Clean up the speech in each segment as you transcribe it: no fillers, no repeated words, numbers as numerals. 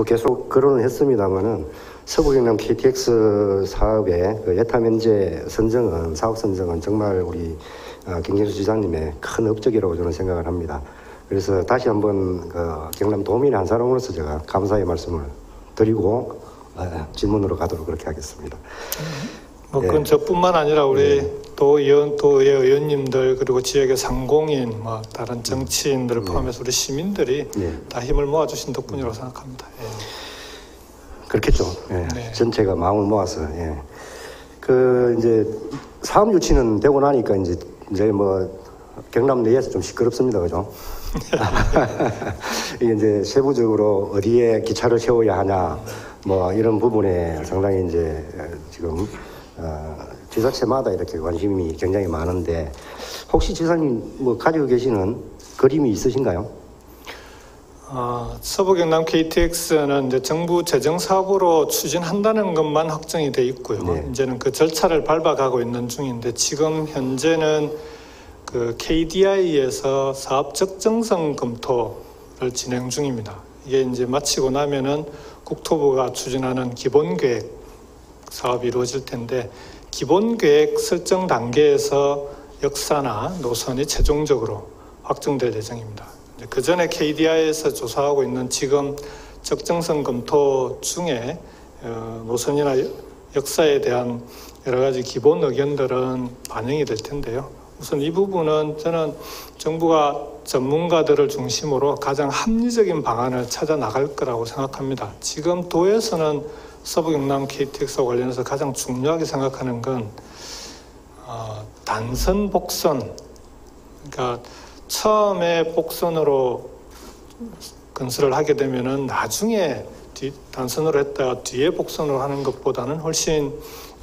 계속 거론을 했습니다만은 서부경남 KTX 사업의 그 예타 면제 선정은, 사업 선정은 정말 우리 김경수 지사님의 큰 업적이라고 저는 생각을 합니다. 그래서 다시 한번 그 경남 도민의 한 사람으로서 제가 감사의 말씀을 드리고 질문으로 가도록 그렇게 하겠습니다. 뭐 그건 저뿐만 아니라 우리 도의 의원님들, 그리고 지역의 상공인, 뭐 다른 정치인들을 포함해서 우리 시민들이 다 힘을 모아주신 덕분이라고 생각합니다. 그렇겠죠. 전체가 마음을 모아서. 그 이제 사업 유치는 되고 나니까 이제 뭐 경남 내에서 좀 시끄럽습니다, 그죠? 이게 이제 세부적으로 어디에 기차를 세워야 하냐, 뭐 이런 부분에 상당히 이제 지금 지자체마다 이렇게 관심이 굉장히 많은데, 혹시 지사님 뭐 가지고 계시는 그림이 있으신가요? 서부경남 KTX는 이제 정부 재정 사업으로 추진한다는 것만 확정이 돼 있고요. 이제는 그 절차를 밟아가고 있는 중인데, 지금 현재는 그 KDI에서 사업 적정성 검토를 진행 중입니다. 이게 이제 마치고 나면은 국토부가 추진하는 기본계획 사업이 이루어질 텐데, 기본계획 설정 단계에서 역사나 노선이 최종적으로 확정될 예정입니다. 그 전에 KDI에서 조사하고 있는 지금 적정성 검토 중에 노선이나 역사에 대한 여러 가지 기본 의견들은 반영이 될 텐데요. 우선 이 부분은 저는 정부가 전문가들을 중심으로 가장 합리적인 방안을 찾아 나갈 거라고 생각합니다. 지금 도에서는 서부경남 KTX와 관련해서 가장 중요하게 생각하는 건 단선 복선, 그러니까 처음에 복선으로 건설을 하게 되면은 나중에 단선으로 했다가 뒤에 복선으로 하는 것보다는 훨씬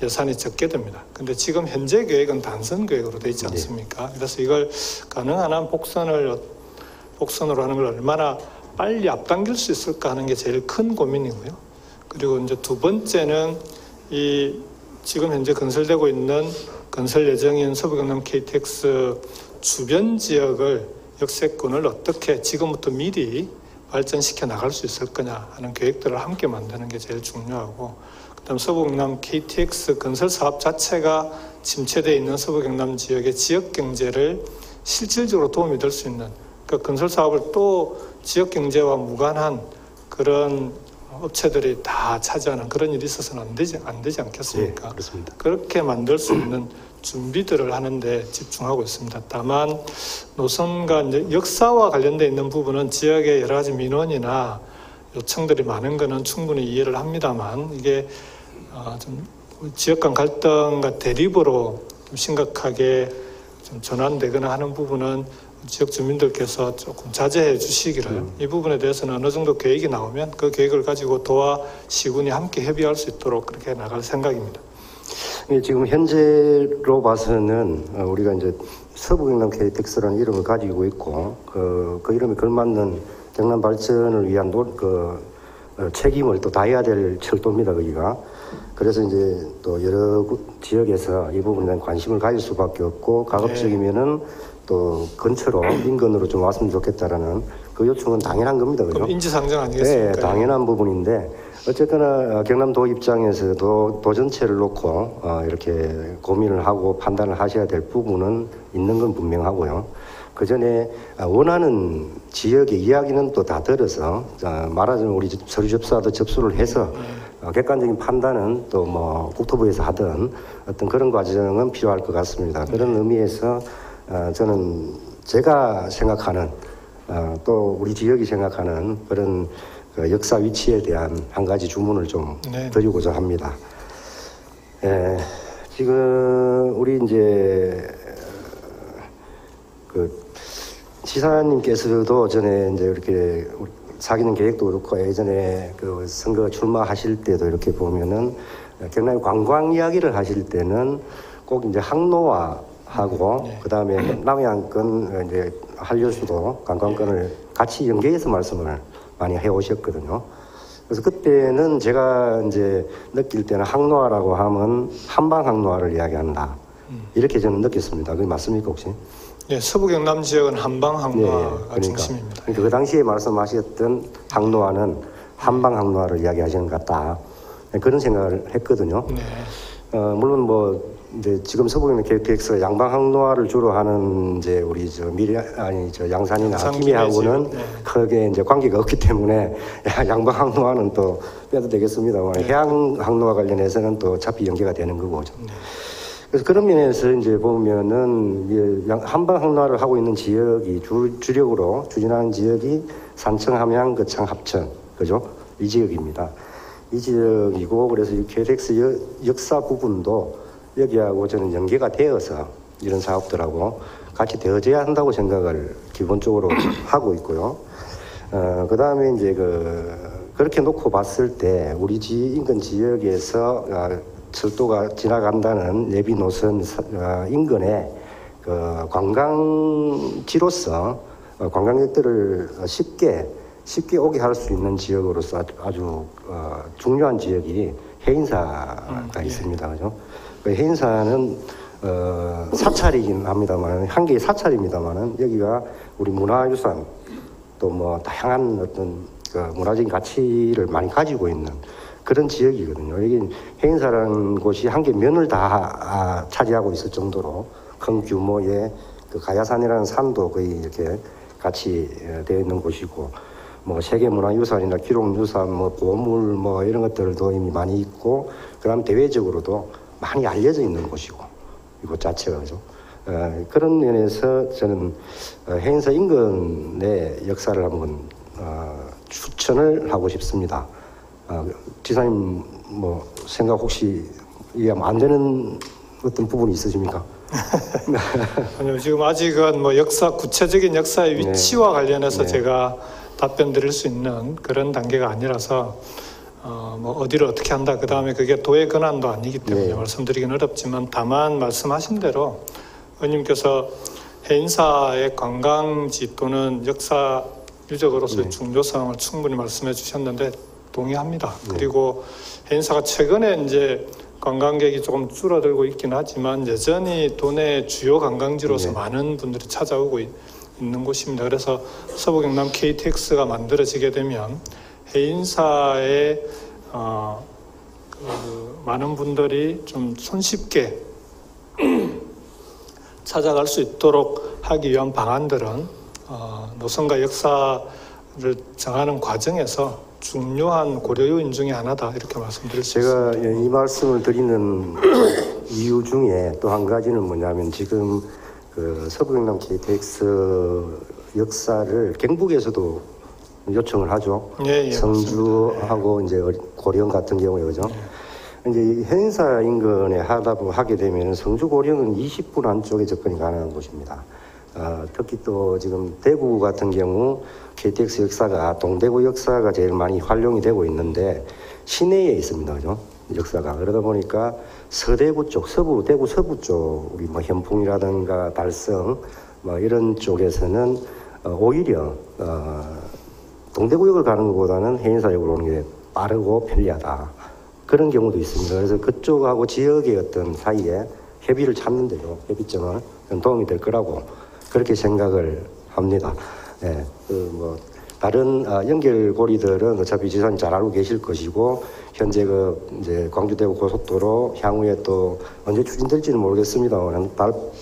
예산이 적게 됩니다. 근데 지금 현재 계획은 단선 계획으로 되어 있지 않습니까? 그래서 이걸 가능한 한 복선으로 하는 걸 얼마나 빨리 앞당길 수 있을까 하는 게 제일 큰 고민이고요. 그리고 이제 두 번째는 이 지금 현재 건설되고 있는 건설 예정인 서부경남 KTX 주변 지역을, 역세권을 어떻게 지금부터 미리 발전시켜 나갈 수 있을 거냐 하는 계획들을 함께 만드는 게 제일 중요하고, 그다음 서부경남 KTX 건설 사업 자체가 침체되어 있는 서부경남 지역의 지역 경제를 실질적으로 도움이 될 수 있는, 그러니까 건설 사업을 또 지역 경제와 무관한 그런 업체들이 다 차지하는 그런 일이 있어서는 안 되지 않겠습니까? 그렇습니다. 그렇게 만들 수 있는 준비들을 하는데 집중하고 있습니다. 다만 노선과 이제 역사와 관련되어 있는 부분은 지역의 여러 가지 민원이나 요청들이 많은 것은 충분히 이해를 합니다만, 이게 좀 지역 간 갈등과 대립으로 좀 심각하게 좀 전환되거나 하는 부분은 지역 주민들께서 조금 자제해 주시기를, 이 부분에 대해서는 어느 정도 계획이 나오면 그 계획을 가지고 도와 시군이 함께 협의할 수 있도록 그렇게 나갈 생각입니다. 지금 현재로 봐서는 우리가 이제 서부경남 KTX라는 이름을 가지고 있고, 그 이름에 걸맞는 경남 발전을 위한 책임을 또 다해야 될 철도입니다, 거기가. 그래서 이제 또 여러 지역에서 이 부분에 대한 관심을 가질 수밖에 없고, 가급적이면은 또 근처로, 인근으로 좀 왔으면 좋겠다라는 그 요청은 당연한 겁니다, 그죠? 그럼 인지상정 아니겠습니까? 네, 당연한 부분인데, 어쨌거나 경남도 입장에서도 도 전체를 놓고 이렇게 고민을 하고 판단을 하셔야 될 부분은 있는 건 분명하고요. 그 전에 원하는 지역의 이야기는 또 다 들어서, 말하자면 우리 서류 접수하듯 접수를 해서 객관적인 판단은 또 뭐 국토부에서 하든 어떤 그런 과정은 필요할 것 같습니다. 그런 의미에서 저는 제가 생각하는 또 우리 지역이 생각하는 그런 그 역사 위치에 대한 한 가지 주문을 좀 드리고자 합니다. 지금 우리 이제 그 지사님께서도 전에 이제 이렇게 사귀는 계획도 그렇고, 예전에 그 선거 출마하실 때도 이렇게 보면은 경남 관광 이야기를 하실 때는 꼭 이제 항로화하고 그다음에 남해안권 이제 한려수도 관광권을 같이 연계해서 말씀을 많이 해오셨거든요. 그래서 그때는 제가 이제 느낄 때는 항로화라고 하면 한방 항로화를 이야기한다, 이렇게 저는 느꼈습니다. 그게 맞습니까 혹시? 예, 서부 경남 지역은 한방 항로화가 그러니까. 중심입니다. 그러니까 그 당시에 말씀하셨던 항로화는 한방 항로화를 이야기하시는 것 같다. 그런 생각을 했거든요. 네. 물론 뭐 이제 지금 서부경남 KTX 양방 항로화를 주로 하는 이제 우리 저 양산이나 양산 김해하고는 네. 크게 이제 관계가 없기 때문에 양방 항로화는 또 빼도 되겠습니다만 네. 해양 항로화 관련해서는 또 어차피 연계가 되는 거고. 네. 그래서 그런 면에서 이제 보면은 한방 항로화를 하고 있는 지역이 주력으로 추진하는 지역이 산청, 함양, 거창, 합천, 그죠? 이 지역입니다. 이 지역이고 그래서 이 KTX 역사 부분도 여기하고 저는 연계가 되어서 이런 사업들하고 같이 되어져야 한다고 생각을 기본적으로 하고 있고요. 그 다음에 이제 그렇게 놓고 봤을 때 우리 인근 지역에서 철도가 지나간다는 예비 노선 인근에 관광지로서 관광객들을 쉽게 오게 할 수 있는 지역으로서 아주 중요한 지역이 해인사가 있습니다. 그죠? 그 해인사는 사찰이긴 합니다만 한 개의 사찰입니다만은 여기가 우리 문화유산 또 뭐 다양한 어떤 문화적인 가치를 많이 가지고 있는 그런 지역이거든요. 여기 해인사라는 곳이 한 개 면을 다 차지하고 있을 정도로 큰 규모의 그 가야산이라는 산도 거의 이렇게 같이 되어 있는 곳이고, 뭐 세계문화유산이나 기록유산, 뭐 보물, 뭐 이런 것들도 이미 많이 있고, 그다음 대외적으로도 많이 알려져 있는 곳이고, 이곳 자체가 그죠. 그런 면에서 저는 해인사 인근의 역사를 한번 추천을 하고 싶습니다. 지사님 뭐 생각 혹시 이해하면 안 되는 어떤 부분이 있으십니까? 아니요, 지금 아직은 뭐 구체적인 역사의 위치와 관련해서 제가 답변 드릴 수 있는 그런 단계가 아니라서 뭐 어디를 어떻게 한다, 그 다음에 그게 도의 권한도 아니기 때문에 말씀드리긴 어렵지만, 다만 말씀하신 대로 의원님께서 해인사의 관광지 또는 역사 유적으로서의 중요성을 충분히 말씀해 주셨는데 동의합니다. 그리고 해인사가 최근에 이제 관광객이 조금 줄어들고 있긴 하지만 여전히 도내 주요 관광지로서 많은 분들이 찾아오고 있는 곳입니다. 그래서 서부 경남 KTX가 만들어지게 되면 해인사에 많은 분들이 좀 손쉽게 찾아갈 수 있도록 하기 위한 방안들은 노선과 역사를 정하는 과정에서 중요한 고려 요인 중에 하나다, 이렇게 말씀드릴 수 있습니다. 제가 이 말씀을 드리는 이유 중에 또 한 가지는 뭐냐면, 지금 그 서부경남 KTX 역사를 경북에서도 요청을 하죠. 성주하고 이제 고령 같은 경우에 그죠. 이제 해인사 인근에 하게 되면 성주 고령은 20분 안쪽에 접근이 가능한 곳입니다. 특히 또 지금 대구 같은 경우 KTX 역사가 동대구 역사가 제일 많이 활용이 되고 있는데 시내에 있습니다, 그죠? 역사가. 그러다 보니까 서대구 쪽, 대구 서부 쪽, 우리 뭐 현풍이라든가 달성 뭐 이런 쪽에서는 오히려 동대구역을 가는 것보다는 해인사역으로 오는 게 빠르고 편리하다, 그런 경우도 있습니다. 그래서 그쪽하고 지역의 어떤 사이에 협의를 찾는데도 협의점은 도움이 될 거라고 그렇게 생각을 합니다. 뭐 다른 연결고리들은 어차피 지사님 잘 알고 계실 것이고, 현재 이제 광주대구 고속도로 향후에 또 언제 추진될지는 모르겠습니다만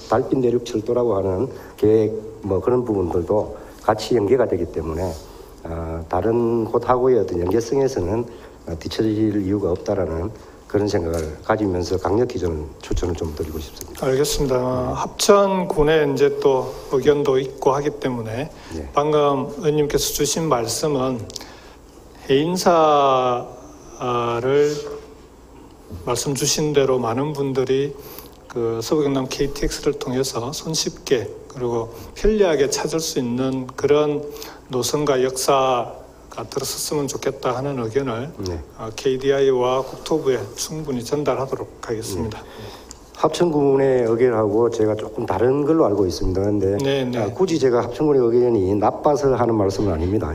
달빛 내륙 철도라고 하는 계획 뭐 그런 부분들도 같이 연계가 되기 때문에 다른 곳하고의 어떤 연계성에서는 뒤처질 이유가 없다라는 그런 생각을 가지면서 강력히 저는 추천을 좀 드리고 싶습니다. 알겠습니다. 합천군에 이제 또 의견도 있고 하기 때문에 방금 의원님께서 주신 말씀은 해인사를 말씀 주신 대로 많은 분들이 그 서부경남 KTX를 통해서 손쉽게 그리고 편리하게 찾을 수 있는 그런 노선과 역사가 들어섰으면 좋겠다 하는 의견을 KDI와 국토부에 충분히 전달하도록 하겠습니다. 합천군의 의견하고 제가 조금 다른 걸로 알고 있습니다. 그런데 굳이 제가 합천군의 의견이 나빠서 하는 말씀은 아닙니다.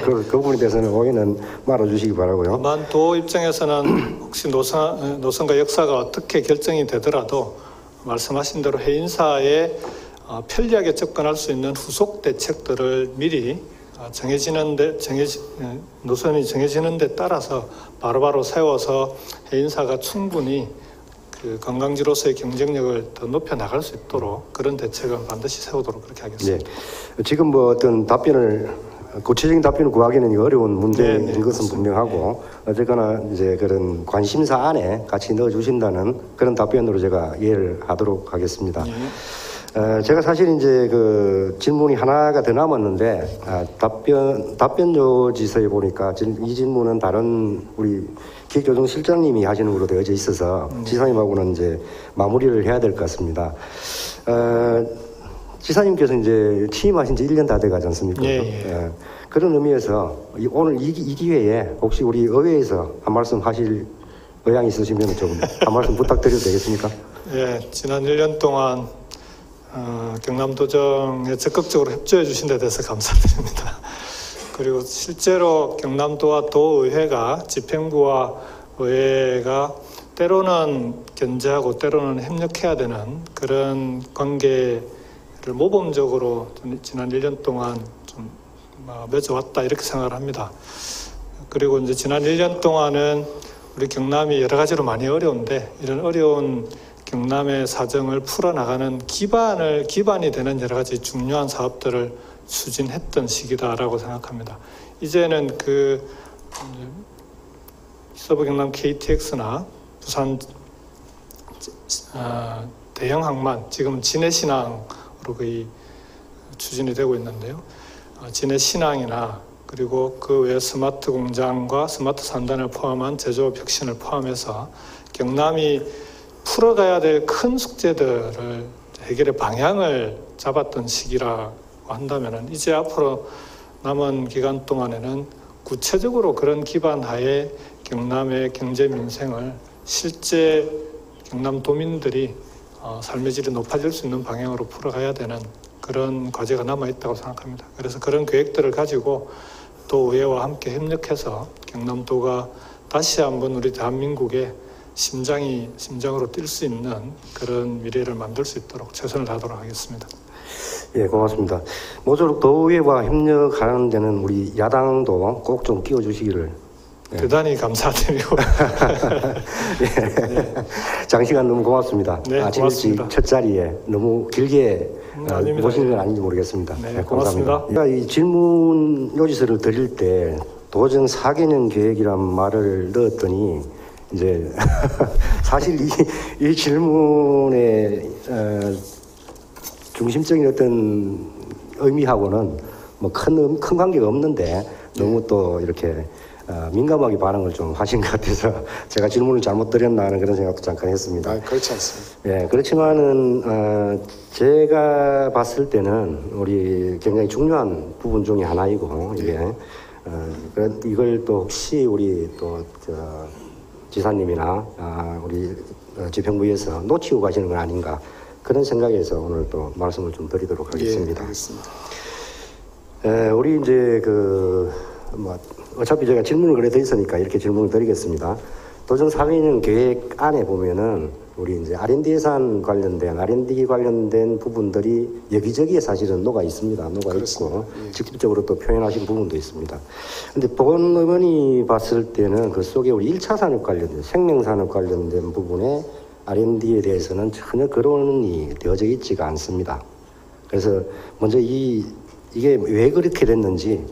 그 부분에 대해서는 오해는 말아주시기 바라고요. 다만 도 입장에서는 혹시 노선과 역사가 어떻게 결정이 되더라도 말씀하신 대로 해인사의 편리하게 접근할 수 있는 후속 대책들을 미리 노선이 정해지는 데 따라서 바로바로 세워서 해인사가 충분히 그 관광지로서의 경쟁력을 더 높여 나갈 수 있도록 그런 대책은 반드시 세우도록 그렇게 하겠습니다. 네. 지금 뭐 어떤 구체적인 답변을 구하기는 어려운 문제인 네, 것은 그렇습니다. 분명하고 어쨌거나 이제 그런 관심사 안에 같이 넣어주신다는 그런 답변으로 제가 이해를 하도록 하겠습니다. 제가 사실 이제 그 질문이 하나가 더 남았는데 답변 요지서에 보니까 이 질문은 다른 우리 기획조정실장님이 하시는 걸로 되어져 있어서 지사님하고는 이제 마무리를 해야 될 것 같습니다. 지사님께서 이제 취임하신 지 1년 다 돼가지 않습니까? 예. 그런 의미에서 오늘 이 기회에 혹시 우리 의회에서 한 말씀 하실 의향이 있으시면 좀 한 말씀 부탁드려도 되겠습니까? 예, 지난 1년 동안 경남도정에 적극적으로 협조해 주신 데 대해서 감사드립니다. 그리고 실제로 경남도와 도의회가 집행부와 의회가 때로는 견제하고 때로는 협력해야 되는 그런 관계를 모범적으로 지난 1년 동안 좀 맺어왔다 이렇게 생각을 합니다. 그리고 이제 지난 1년 동안은 우리 경남이 여러 가지로 많이 어려운데 이런 어려운 경남의 사정을 풀어나가는 기반이 되는 여러 가지 중요한 사업들을 추진했던 시기다라고 생각합니다. 이제는 서부 경남 KTX나 부산 대형 항만, 지금은 진해신항으로 거의 추진이 되고 있는데요. 진해신항이나 그리고 그 외 스마트 공장과 스마트 산단을 포함한 제조업 혁신을 포함해서 경남이 풀어가야 될 큰 숙제들을 해결의 방향을 잡았던 시기라고 한다면 이제 앞으로 남은 기간 동안에는 구체적으로 그런 기반 하에 경남의 경제 민생을 실제 경남 도민들이 삶의 질이 높아질 수 있는 방향으로 풀어가야 되는 그런 과제가 남아있다고 생각합니다. 그래서 그런 계획들을 가지고 도의회와 함께 협력해서 경남도가 다시 한번 우리 대한민국의 심장으로 뛸 수 있는 그런 미래를 만들 수 있도록 최선을 다하도록 하겠습니다. 예, 고맙습니다. 모쪼록 도의회와 협력하는 데는 우리 야당도 꼭 좀 끼워주시기를 대단히 감사드리고 네. 장시간 너무 고맙습니다. 네, 아침 고맙습니다. 일찍 첫 자리에 너무 길게 모시는 건 아닌지 모르겠습니다. 네, 고맙습니다. 감사합니다. 이 질문 요지서를 드릴 때 도정 4개년 계획이란 말을 넣었더니 이제 사실 이 질문의 중심적인 어떤 의미하고는 뭐 큰 관계가 없는데 너무 또 이렇게 민감하게 반응을 좀 하신 것 같아서 제가 질문을 잘못 드렸나 하는 그런 생각도 잠깐 했습니다. 그렇지 않습니다. 예, 그렇지만은 제가 봤을 때는 우리 굉장히 중요한 부분 중에 하나이고 이게 이걸 또 혹시 우리 또 지사님이나 우리 집행부에서 놓치고 가시는 건 아닌가 그런 생각에서 오늘 또 말씀을 좀 드리도록 하겠습니다. 예, 알겠습니다. 우리 이제 어차피 제가 질문을 그래 돼 있으니까 이렇게 질문을 드리겠습니다. 도정 4개년 계획 안에 보면은 우리 이제 R&D 예산 관련된 R&D 관련된 부분들이 여기저기에 사실은 녹아 있습니다. 있고 예. 직접적으로 또 표현하신 부분도 있습니다. 근데 보건 의원이 봤을 때는 그 속에 우리 1차 산업 관련된 생명산업 관련된 부분에 R&D에 대해서는 전혀 거론이 되어져 있지가 않습니다. 그래서 먼저 이게 왜 그렇게 됐는지를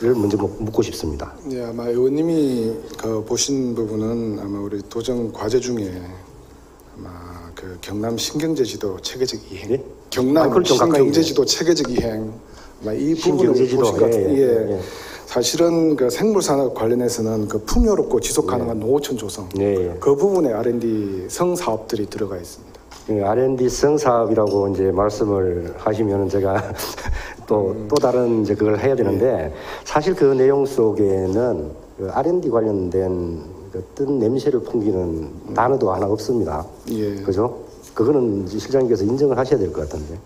먼저 묻고 싶습니다. 예, 아마 의원님이 보신 부분은 아마 우리 도정 과제 중에 아마 그 경남 신경제지도 체계적 이행, 예? 경남 그걸 좀 가까이 신경제지도 체계적 이행, 아마 이 부분을 보신 것 같아요. 예. 사실은 그 생물산업 관련해서는 그 풍요롭고 지속 가능한 농어촌 조성, 그 부분에 R&D 성 사업들이 들어가 있습니다. R&D 성 사업이라고 이제 말씀을 하시면 제가 또 다른 이제 그걸 해야 되는데 사실 그 내용 속에는 그 R&D 관련된 그 뜬 냄새를 풍기는 단어도 하나 없습니다. 예. 그죠? 그거는 실장님께서 인정을 하셔야 될 것 같은데.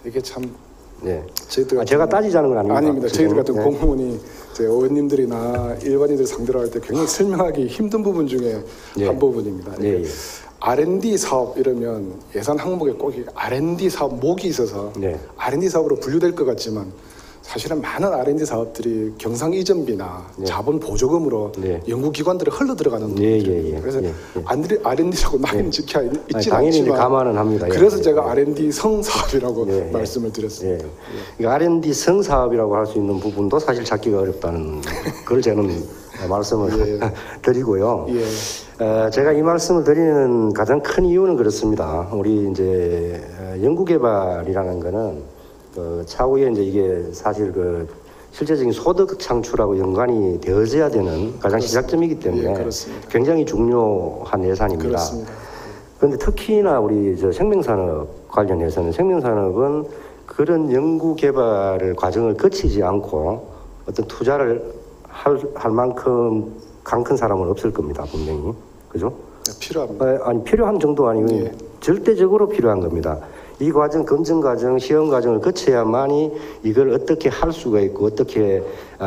이게 참 네. 제가 따지자는 건 아닙니다. 아닙니다. 저희들 같은 네. 공무원이 이제 의원님들이나 일반인들 상대로 할 때 굉장히 설명하기 힘든 부분 중에 한 부분입니다. R&D 사업 이러면 예산 항목에 꼭 R&D 사업 목이 있어서 R&D 사업으로 분류될 것 같지만 사실은 많은 R&D 사업들이 경상 이전비나 자본 보조금으로 연구기관들에 흘러 들어가는 겁니다. 그래서 R&D라고 낙인 지켜 있지는 당연히 않지만 감안은 합니다. 그래서 제가 R&D 성 사업이라고 말씀을 드렸습니다. 그러니까 R&D 성 사업이라고 할 수 있는 부분도 사실 찾기가 어렵다는 걸 저는 말씀을 드리고요. 제가 이 말씀을 드리는 가장 큰 이유는 그렇습니다. 우리 이제 연구개발이라는 거는 차후에 이제 이게 사실 실제적인 소득 창출하고 연관이 되어져야 되는 가장 시작점이기 때문에 굉장히 중요한 예산입니다. 그런데 특히나 우리 생명산업 관련해서는 생명산업은 그런 연구개발을 과정을 거치지 않고 어떤 투자를 할 만큼 강 큰 사람은 없을 겁니다, 분명히. 그죠? 필요합니다. 아니, 필요한 정도가 아니고 절대적으로 필요한 겁니다. 이 과정, 검증 과정, 시험 과정을 거쳐야만이 이걸 어떻게 할 수가 있고 어떻게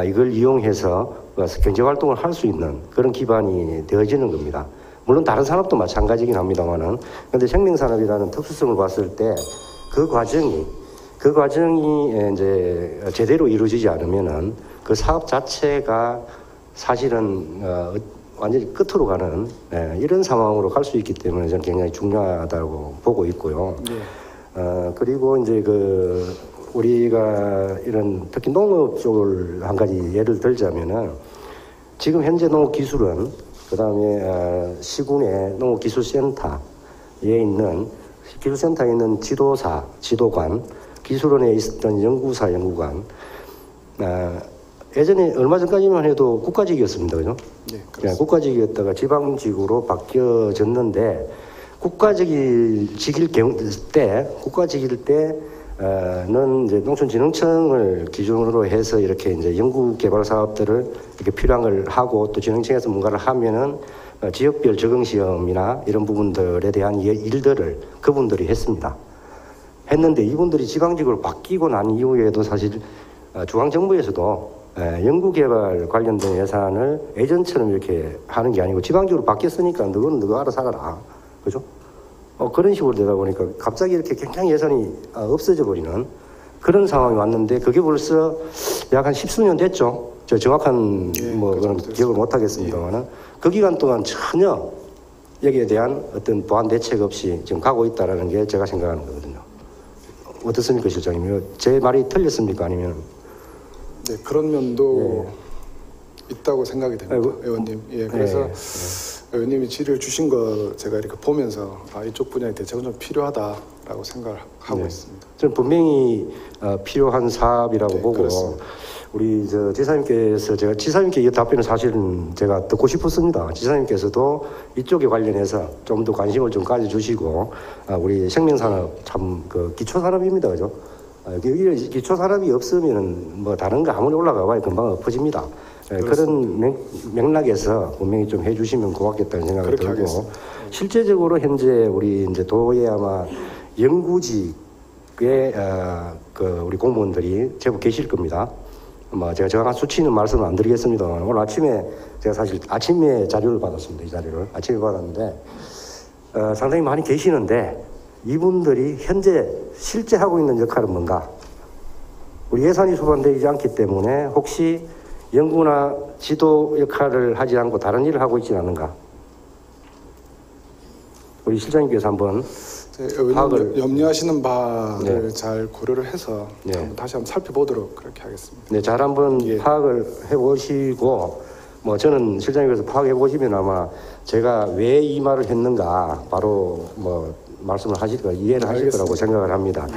이걸 이용해서 경제 활동을 할 수 있는 그런 기반이 되어지는 겁니다. 물론 다른 산업도 마찬가지긴 합니다만은. 그런데 생명산업이라는 특수성을 봤을 때 그 과정이 이제 제대로 이루어지지 않으면은 그 사업 자체가 사실은 완전히 끝으로 가는 이런 상황으로 갈 수 있기 때문에 저는 굉장히 중요하다고 보고 있고요. 그리고 이제 우리가 이런 특히 농업 쪽을 한 가지 예를 들자면은 지금 현재 농업기술은 그다음에 시군의 농업기술센터에 있는 기술센터에 있는 지도사, 지도관, 기술원에 있었던 연구사, 연구관 예전에 얼마 전까지만 해도 국가직이었습니다. 그죠? 네, 국가직이었다가 지방직으로 바뀌어졌는데 국가직일 때는 이제 농촌진흥청을 기준으로 해서 이렇게 이제 연구개발 사업들을 이렇게 필요한 걸 하고 또 진흥청에서 뭔가를 하면은 지역별 적응시험이나 이런 부분들에 대한 일들을 그분들이 했는데 이분들이 지방직으로 바뀌고 난 이후에도 사실 중앙정부에서도 연구개발 관련된 예산을 예전처럼 이렇게 하는 게 아니고 지방직으로 바뀌었으니까 너는 너가 알아서 살아라. 그죠? 그런 식으로 되다 보니까 갑자기 이렇게 굉장히 예산이 없어져 버리는 그런 상황이 왔는데 그게 벌써 약 한 10수년 됐죠. 저 정확한 그런 기억을 못 하겠습니다만은 그 기간 동안 전혀 여기에 대한 어떤 보완 대책 없이 지금 가고 있다라는 게 제가 생각하는 거거든요. 어떻습니까, 실장님? 제 말이 틀렸습니까? 아니면? 네, 그런 면도 있다고 생각이 됩니다, 의원님. 그래서 의원님이 질의를 주신 거 제가 이렇게 보면서 이쪽 분야의 대책은 좀 필요하다라고 생각을 하고 있습니다. 저는 분명히 필요한 사업이라고 보고 그렇습니다. 우리 지사님께서 제가 지사님께 이 답변을 사실은 제가 듣고 싶었습니다. 지사님께서도 이쪽에 관련해서 좀 더 관심을 좀 가져주시고 우리 생명산업 참 기초산업입니다, 그죠? 기초산업이 없으면은 뭐 다른 거 아무리 올라가봐야 금방 엎어집니다. 그런 맥락에서 분명히 좀 해주시면 고맙겠다는 생각이 들고 하겠습니다. 실제적으로 현재 우리 이제 도에 아마 연구직에 우리 공무원들이 제법 계실 겁니다. 제가 정확한 수치는 말씀을 안 드리겠습니다만 오늘 아침에 제가 사실 아침에 자료를 받았습니다. 이 자료를 아침에 받았는데 상당히 많이 계시는데 이분들이 현재 실제 하고 있는 역할은 뭔가 우리 예산이 수반되지 않기 때문에 혹시 연구나 지도 역할을 하지 않고 다른 일을 하고 있지 않은가? 우리 실장님께서 한번 파악을 염려하시는 바를 잘 고려를 해서 다시 한번 살펴보도록 그렇게 하겠습니다. 네, 잘 한번 파악을 해보시고 저는 실장님께서 파악해 보시면 아마 제가 왜 이 말을 했는가 바로 말씀을 이해를 하실 거라고 생각을 합니다.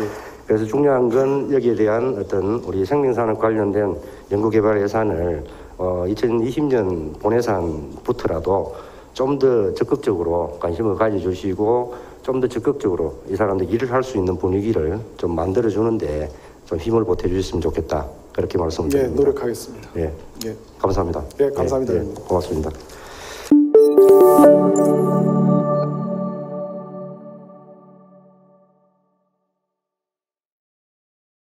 그래서 중요한 건 여기에 대한 어떤 우리 생명산업 관련된 연구개발 예산을 2020년 본예산부터라도 좀 더 적극적으로 관심을 가져주시고 좀 더 적극적으로 이 사람들 일을 할 수 있는 분위기를 좀 만들어주는데 좀 힘을 보태주셨으면 좋겠다. 그렇게 말씀드립니다. 노력하겠습니다. 감사합니다. 감사합니다. 고맙습니다.